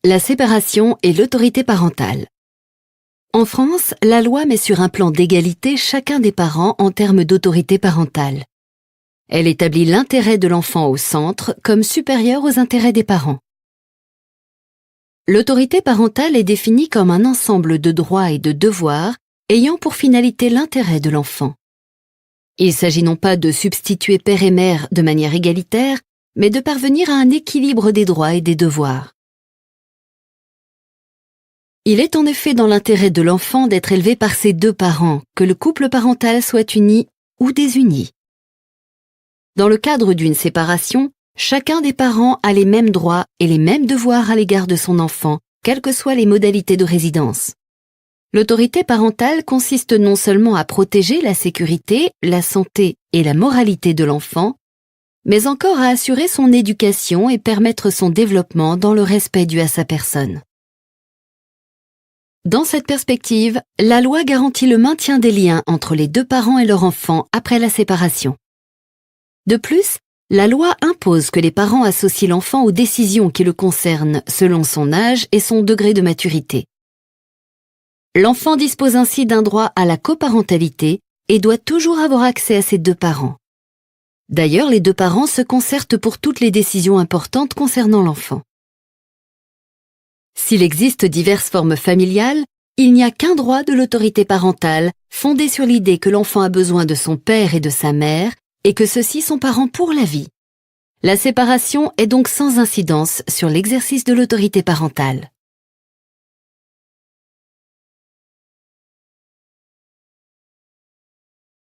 La séparation et l'autorité parentale. En France, la loi met sur un plan d'égalité chacun des parents en termes d'autorité parentale. Elle établit l'intérêt de l'enfant au centre comme supérieur aux intérêts des parents. L'autorité parentale est définie comme un ensemble de droits et de devoirs ayant pour finalité l'intérêt de l'enfant. Il s'agit non pas de substituer père et mère de manière égalitaire, mais de parvenir à un équilibre des droits et des devoirs. Il est en effet dans l'intérêt de l'enfant d'être élevé par ses deux parents, que le couple parental soit uni ou désuni. Dans le cadre d'une séparation, chacun des parents a les mêmes droits et les mêmes devoirs à l'égard de son enfant, quelles que soient les modalités de résidence. L'autorité parentale consiste non seulement à protéger la sécurité, la santé et la moralité de l'enfant, mais encore à assurer son éducation et permettre son développement dans le respect dû à sa personne. Dans cette perspective, la loi garantit le maintien des liens entre les deux parents et leur enfant après la séparation. De plus, la loi impose que les parents associent l'enfant aux décisions qui le concernent selon son âge et son degré de maturité. L'enfant dispose ainsi d'un droit à la coparentalité et doit toujours avoir accès à ses deux parents. D'ailleurs, les deux parents se concertent pour toutes les décisions importantes concernant l'enfant. S'il existe diverses formes familiales, il n'y a qu'un droit de l'autorité parentale fondé sur l'idée que l'enfant a besoin de son père et de sa mère et que ceux-ci sont parents pour la vie. La séparation est donc sans incidence sur l'exercice de l'autorité parentale.